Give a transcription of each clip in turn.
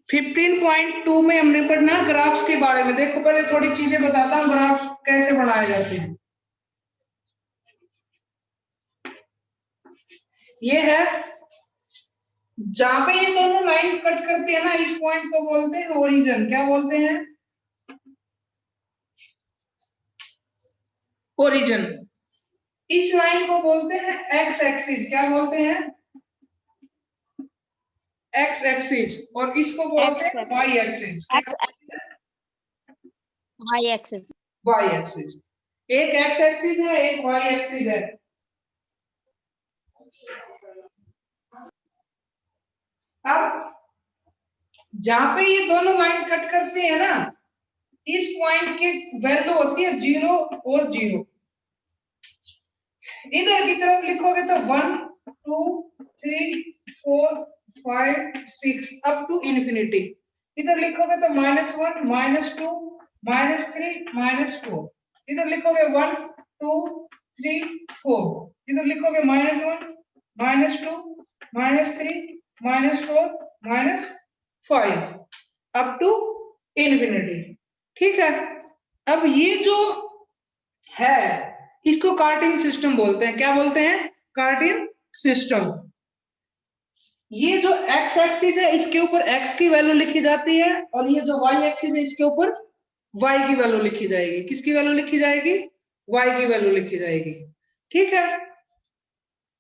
15.2 में हमने पढ़ना ग्राफ्स के बारे में। देखो पहले थोड़ी चीजें बताता हूँ ग्राफ्स कैसे बनाए जाते हैं। ये है जहां पे ये दोनों लाइंस कट करते हैं ना, इस पॉइंट को बोलते हैं ओरिजिन। क्या बोलते हैं? ओरिजिन। इस लाइन को बोलते हैं एक्स एक्सिस। क्या बोलते हैं? X axis. और इसको बोलते हैं y axis. Y axis. Y axis. एक एक्स एक्सिस है, एक वाई एक्सिस है। अब जहां पे ये दोनों लाइन कट करते हैं ना, इस पॉइंट की वैल्यू होती है 0 और 0। इधर की तरफ लिखोगे तो 1 2 3 4 5 6 अप टू इंफिनिटी। इधर लिखोगे तो -1 -2 -3 -4। इधर लिखोगे 1 2 3 4। इधर लिखोगे -1 -2 -3 -4 -5 अप टू इंफिनिटी। ठीक है। अब ये जो है इसको कार्टेशियन सिस्टम बोलते हैं। क्या बोलते हैं? Cartesian system. ये जो एक्स एक्सिस है इसके ऊपर एक्स की वैल्यू लिखी जाती है, और ये जो वाई एक्सिस है इसके ऊपर वाई की वैल्यू लिखी जाएगी। किसकी वैल्यू लिखी जाएगी? वाई की वैल्यू लिखी जाएगी। ठीक है,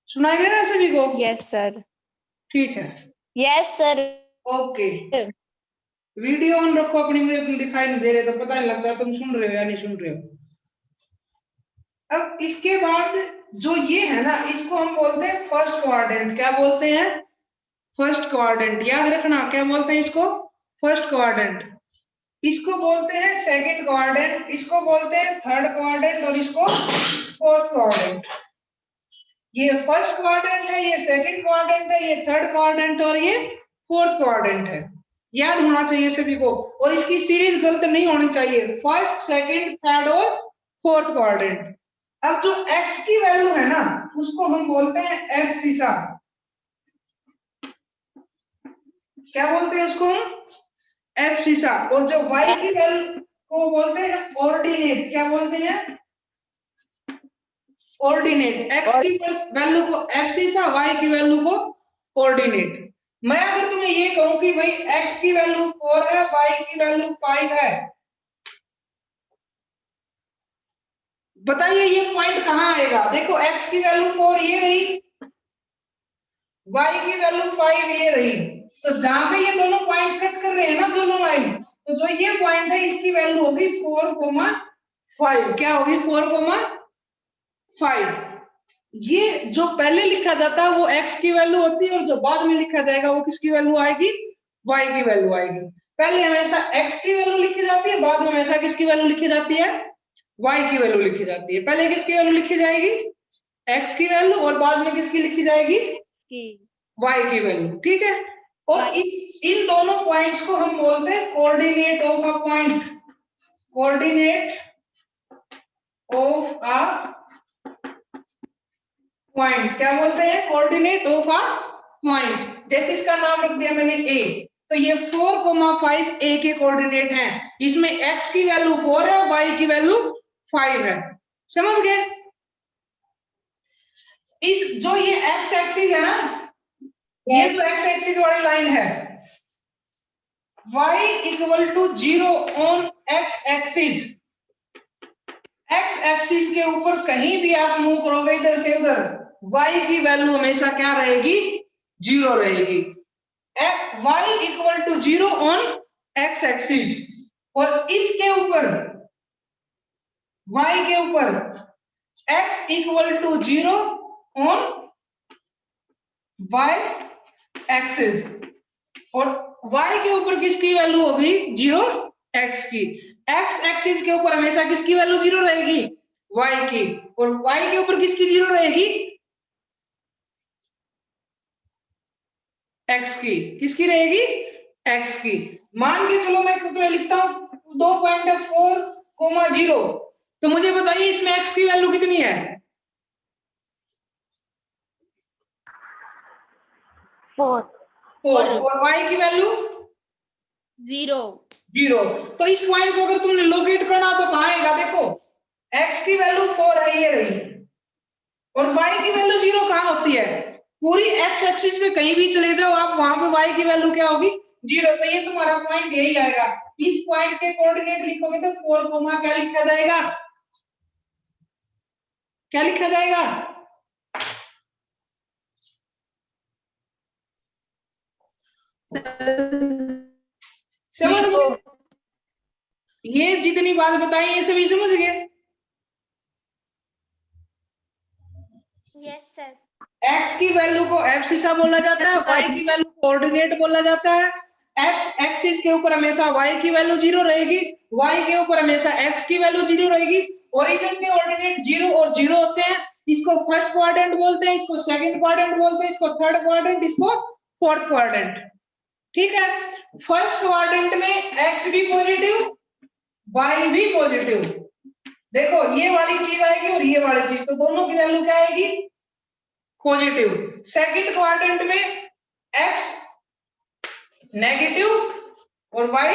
सुनाई दे रहा है सभी को? Yes sir. ठीक है, yes sir. Okay. Video on रखो अपनी, मुझे तुम दिखाई नहीं दे रहे तो पता नहीं लगता तुम सुन रहे हो या नहीं सुन रहे हो। अब इसके बाद जो ये है ना, इसको हम बोलते हैं फर्स्ट क्वाड्रेंट। क्या बोलते हैं? First quadrant. याद रखना, क्या बोलते हैं इसको? First quadrant. इसको बोलते हैं सेकंड क्वाड्रेंट, इसको बोलते हैं थर्ड क्वाड्रेंट, और इसको फोर्थ क्वाड्रेंट। ये फर्स्ट क्वाड्रेंट है, ये सेकंड क्वाड्रेंट है, ये थर्ड क्वाड्रेंट और ये फोर्थ क्वाड्रेंट है। याद होना चाहिए सभी को, और इसकी सीरीज गलत नहीं होनी चाहिए, फर्स्ट सेकंड थर्ड और फोर्थ क्वाड्रेंट। अब जो x की वैल्यू है ना, उसको हम बोलते हैं एब्सिसा। क्या बोलते हैं उसको? एब्सिसा। और जो y की वैल्यू को बोलते हैं ऑर्डिनेट। क्या बोलते हैं? ऑर्डिनेट। x की वैल्यू को एब्सिसा, y की वैल्यू को ऑर्डिनेट। मैं अगर तुम्हें ये कहूं कि भाई x की वैल्यू 4 है, y की वैल्यू 5 है, बताइए ये पॉइंट कहां आएगा? देखो x की वैल्यू 4 ये रही, y की वैल्यू 5 ये रही। तो जहां पे ये दोनों पॉइंट कट कर रहे हैं ना, दोनों लाइन, तो जो ये पॉइंट है इसकी वैल्यू होगी 4,5। क्या होगी? 4,5। ये जो पहले लिखा जाता है वो x की वैल्यू होती है, और जो बाद में लिखा जाएगा वो किसकी वैल्यू आएगी? y की वैल्यू आएगी। पहले हमेशा x की वैल्यू लिखी जाती है, बाद में हमेशा किसकी वैल्यू लिखी जाती है? y की वैल्यू लिखी जाती है। पहले किसकी वैल्यू लिखी जाएगी? x की वैल्यू, और बाद में किसकी लिखी जाएगी? y की वैल्यू। ठीक है। और इन दोनों पॉइंट्स को हम बोलते हैं coordinate of a point. Coordinate of a point. क्या बोलते हैं? Coordinate of a point. जैसे इसका नाम रख दिया मैंने a, तो ये 4,5 a के कोऑर्डिनेट हैं। इसमें x की वैल्यू 4 है, y की वैल्यू 5 है। समझ गए? इस जो ये x एक्सिस है ना, ये जो x एक्सिस वाली लाइन है, y equal to 0 on x axis. x axis के ऊपर कहीं भी आप मूव करोगे इधर से उधर, y की वैल्यू हमेशा क्या रहेगी? 0 रहेगी। y equal to 0 on x axis. और इसके ऊपर y के ऊपर x equal to 0 on y axis. और y के ऊपर किसकी वैल्यू होगी? 0 x की। x एक्सिस के ऊपर हमेशा किसकी वैल्यू 0 रहेगी? y की। और y के ऊपर किसकी 0 रहेगी? x की। किसकी रहेगी? x की। मान के चलो मैं तुम्हें लिखता हूं 2 पॉइंट है 4,0, तो मुझे बताइए इसमें x की वैल्यू कितनी है? 4। और y की वैल्यू 0. 0। तो इस पॉइंट को अगर तुमने लोकेट करना तो कहाँ आएगा, देखो x की वैल्यू 4 है, ये रही, और y की वैल्यू 0 कहाँ होती है, पूरी x एक्सिस पे कहीं भी चले जाओ आप, वहां पे y की वैल्यू क्या होगी, 0। तो ये तुम्हारा पॉइंट यही आएगा। इस पॉइंट के कोऑर्डिनेट लिखोगे तो 4 कोमा क्या लिखा जाएगा, क्या लिखा जाएगा, समझ गए, ये जितनी बात बताई ये सभी समझ गए। Yes, sir. x की वैल्यू को एब्सिसा बोला जाता है, y की वैल्यू कोऑर्डिनेट बोला जाता है। x एक्सिस के ऊपर हमेशा y की वैल्यू 0 रहेगी, y के ऊपर हमेशा x की वैल्यू 0 रहेगी। ओरिजिन के ऑर्डिनेट 0 और 0 होते हैं, इसको फर्स्ट क्वाड्रेंट बोलते हैं, इसको सेकंड क्वाड्रेंट बोलते हैं, इसको थर्ड क्वाड्रेंट, इसको फोर्थ क्वाड्रेंट। ठीक है, फर्स्ट क्वाड्रेंट में x भी पॉजिटिव y भी पॉजिटिव, देखो ये वाली चीज आएगी और ये वाली चीज, तो दोनों की वैल्यू क्या आएगी, पॉजिटिव। सेकंड क्वाड्रेंट में x नेगेटिव और y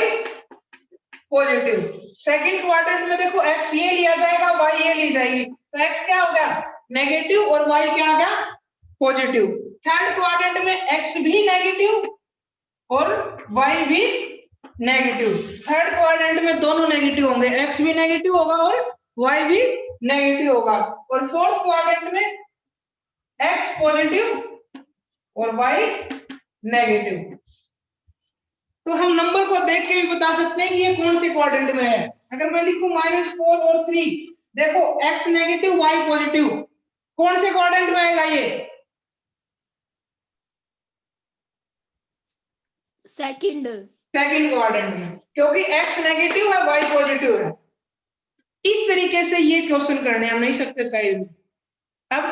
पॉजिटिव। सेकंड क्वाड्रेंट में देखो x ये लिया जाएगा, y ये ली जाएगी, तो x क्या हो गया, नेगेटिव, और y क्या हो गया, पॉजिटिव। थर्ड क्वाड्रेंट में x भी नेगेटिव और y भी नेगेटिव। थर्ड क्वाड्रेंट में दोनों नेगेटिव होंगे, x भी नेगेटिव होगा और y भी नेगेटिव होगा। और फोर्थ क्वाड्रेंट में x पॉजिटिव और y नेगेटिव। तो हम नंबर को देख के भी बता सकते हैं कि ये कौन से क्वाड्रेंट में है। अगर मैं लिखूं -4 और 3, देखो x नेगेटिव y पॉजिटिव, कौन से क्वाड्रेंट में आएगा ये, Second. सेकंड क्वाड्रेंट में, क्योंकि x नेगेटिव है y पॉजिटिव है। इस तरीके से ये क्वेश्चन करने हम नहीं सकते साइज में। अब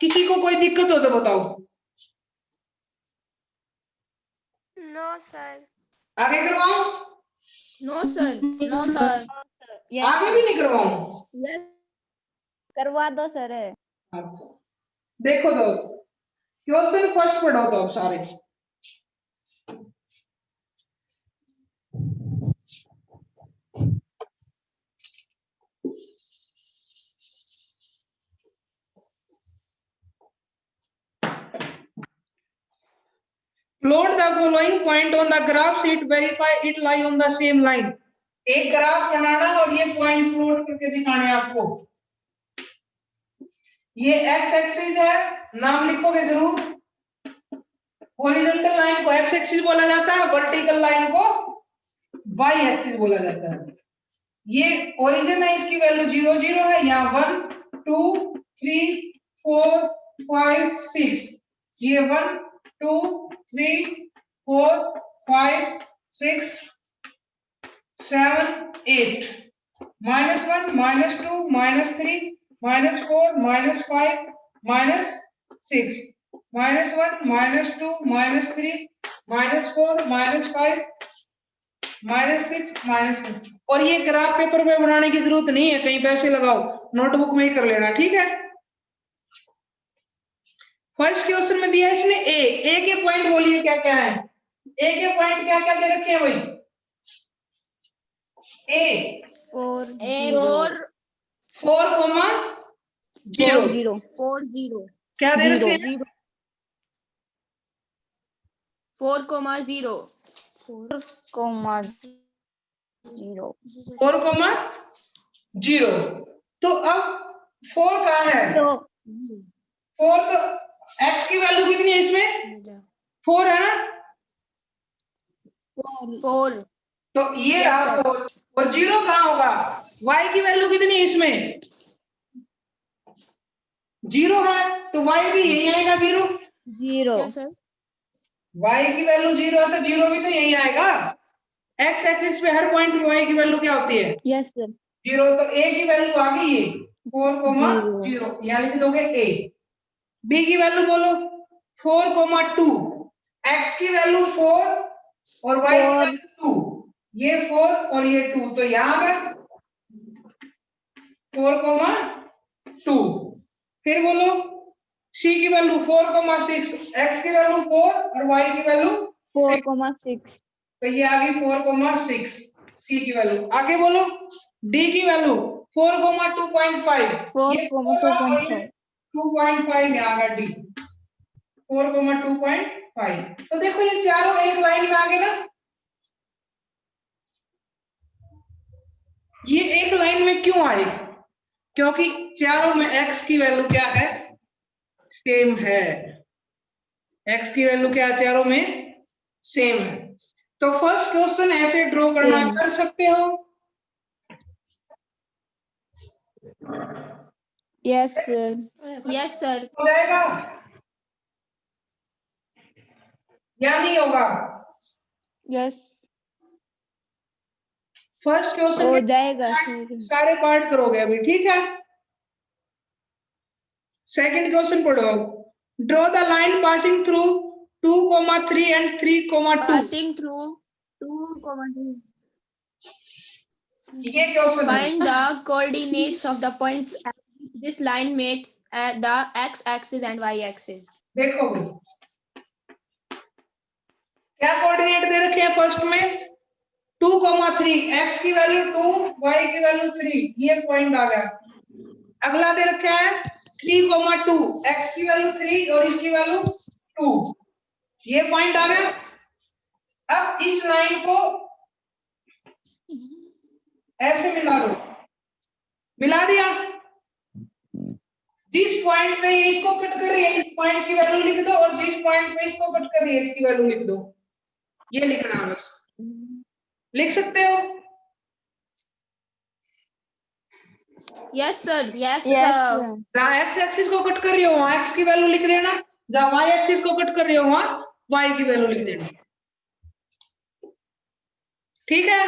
किसी को कोई दिक्कत हो तो बताओ, No, sir. आगे करवाऊं, No, sir. No, sir. आगे भी नहीं करवाऊं, Yes. करवा दो सर। देखो तो क्वेश्चन फर्स्ट पढ़ो तो अब सारे, plot the following point on the graph sheet, verify it lie on the same line। एक ग्राफ बनाना और ये पॉइंट प्लॉट करके दिखाने आपको। ये x एक्सिस है, नाम लिखोगे जरूर, हॉरिजॉन्टल लाइन को x एक्सिस बोला जाता है, वर्टिकल लाइन को y एक्सिस बोला जाता है। ये ओरिजिन है, इसकी वैल्यू 0 0 है, यहाँ 1 2 3 4 5 6, ये 1 2 3 4 5 6 7 8, -1 -2 -3 -4 -5 -6, -1 -2 -3 -4 -5 -6 -6। और ये ग्राफ पेपर पे बनाने की जरूरत नहीं है, कहीं पैसे लगाओ, नोटबुक में ही कर लेना, ठीक है। फर्स्ट क्वेश्चन में दिया है इसने ए के पॉइंट बोलिए क्या क्या है, ए के पॉइंट क्या क्या दे रखे हैं भाई, ए 4 4,0 4 0 क्या दे रखे हैं, 0 4,0 4,0। तो अब 4 कहाँ है, 4 तो x की वैल्यू कितनी है इसमें, 4 है ना, 4 तो ये Yes, रहा sir. 4, और 0 कहाँ होगा, y की वैल्यू कितनी है इसमें, 0 है, तो y भी यही आएगा 0, क्या सर, y की वैल्यू 0 है तो 0 भी तो यही आएगा। x एक्सिस पे हर पॉइंट पे y की वैल्यू क्या होती है, यस सर 0, तो a की वैल्यू आ गई ये 4,0, यहाँ लिख दोगे a। b की वैल्यू बोलो 4,2, x की वैल्यू 4 और y की वैल्यू 2, ये 4 और ये 2, तो यहाँ आ गया 4,2। फिर बोलो c की वैल्यू 4,6, x की वैल्यू 4 और y की वैल्यू 4,6 तो ये आ गई 4,6 सी की वैल्यू। आगे बोलो डी की वैल्यू 4,2.5, 4,2.5 2.5 यहाँ आगा डी 4,2.5। तो देखो ये चारों एक लाइन में आ गए ना, ये एक लाइन में क्यों आए? क्योंकि चारों में x की वैल्यू क्या है, सेम है। x की वैल्यू क्या है, चारों में सेम है। तो फर्स्ट क्वेश्चन ऐसे ड्रॉ करना Same. कर सकते हो। Yes, sir. Yes, sir. हो जाएगा या नहीं होगा? Yes. फर्स्ट हो क्वेश्चन जाएगा सर। सारे पार्ट करोगे अभी, ठीक है। सेकंड क्वेश्चन पढ़ो। Draw the line passing through 2,3 and 3,2। Passing through 2,3. ये क्वेश्चन है। Find the coordinates of the points at which this line meets at the x-axis and y-axis. देखो भाई क्या कोऑर्डिनेट दे रखे हैं फर्स्ट में 2,3, x की वैल्यू 2, y की वैल्यू 3, ये पॉइंट आ गया। अगला दे रखा है 3,2, x की वैल्यू 3 और इसकी वैल्यू 2, ये पॉइंट आ गया। अब इस लाइन को ऐसे मिला दो, मिला दिया। जिस पॉइंट पे ये इसको कट कर रही है इस पॉइंट की वैल्यू लिख दो, और जिस पॉइंट पे इसको कट कर रही है इसकी वैल्यू लिख दो। ये लिखना है बस, लिख सकते हो? Yes, sir. Yes, sir. जहाँ x एक्सिस को कट कर रही हो वहां x की वैल्यू लिख देना, जहाँ y एक्सिस को कट कर रही हो वहां y की वैल्यू लिख देना, ठीक है।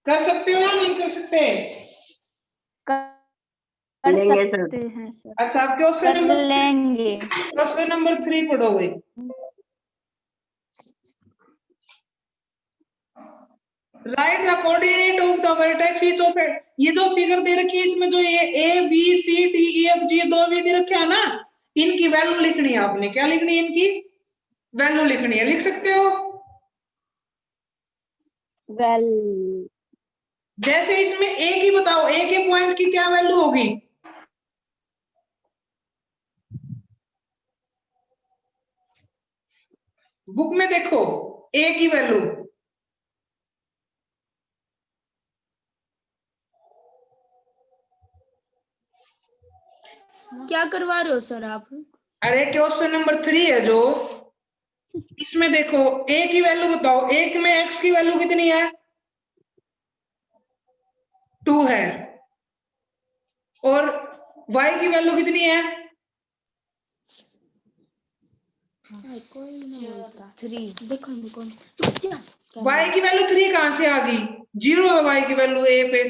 कर सकते हो या नहीं कर सकते? कर सकते हैं सर। अच्छा आप क्वेश्चन कर लेंगे। क्वेश्चन नंबर 3 पढ़ो भाई। Write the coordinate of the vertex each of it. ये जो फिगर दे रखी है इसमें जो A B C D E F G दो भी दे रखे हैं ना, इनकी वैल्यू लिखनी है आपने। क्या लिखनी है? इनकी वैल्यू लिखनी है। लिख सकते हो? वेल जैसे इसमें ए की बताओ, ए के पॉइंट की क्या वैल्यू होगी? बुक में देखो ए की वैल्यू क्या करवा रहे हो सर आप? अरे क्वेश्चन नंबर 3 है जो, इसमें देखो ए की वैल्यू बताओ। एक में एक्स की वैल्यू कितनी है? 2 है। और y की वैल्यू कितनी है? 3। देखो y की वैल्यू 3 कहां से आ गई? 0 है y की वैल्यू a पे।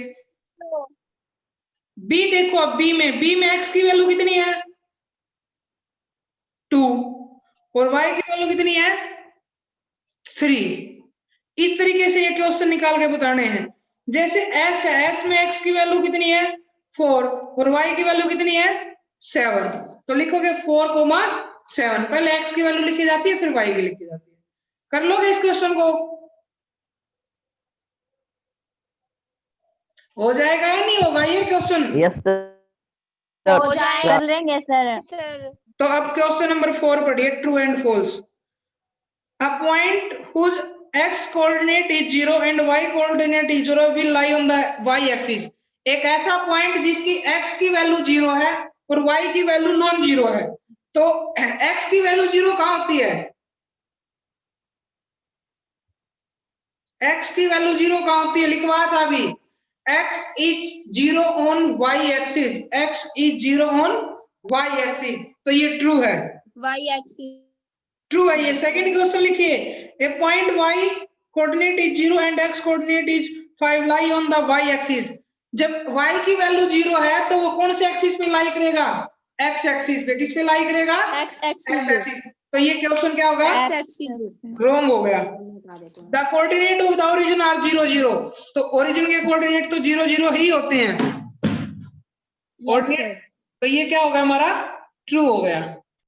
b देखो, अब b में x की वैल्यू कितनी है? 2 और y की वैल्यू कितनी है? 3। इस तरीके से ये क्वेश्चन निकाल के बताने हैं। जैसे s है, s में x की वैल्यू कितनी है? 4 और y की वैल्यू कितनी है? 7। तो लिखोगे 4,7। पहले x की वैल्यू लिखी जाती है फिर y की लिखी जाती है। कर लोगे इस क्वेश्चन को? हो जाएगा या नहीं होगा ये क्वेश्चन? यस हो जाएगा। कर लेंगे सर। तो अब क्वेश्चन नंबर 4 पढ़िए, true and false. A point whose x coordinate is 0 and y coordinate is 0 will lie on the y axis। एक ऐसा पॉइंट जिसकी x की वैल्यू 0 है और y की वैल्यू नॉन जीरो है। तो x की वैल्यू 0 कहां होती है? x की वैल्यू 0 कहां होती है? लिखवा था अभी, x is 0 on y axis, x is 0 on y axis। तो ये ट्रू है, y axis ट्रू है ये। सेकंड क्वेश्चन लिखिए, a point y coordinate is 0 and x coordinate is 5 lie on the y axis. जब y की value 0 है तो वो कौन से एक्सिस पे लाई करेगा? x एक्सिस पे। किस पे लाई करेगा? x axis तो ये क्वेश्चन क्या होगा? x axis रॉन्ग हो गया। The coordinate of the origin are 0 0। तो ओरिजिन के कोऑर्डिनेट तो 0 0 ही होते हैं। yes sir। तो ये क्या होगा हमारा? ट्रू हो गया।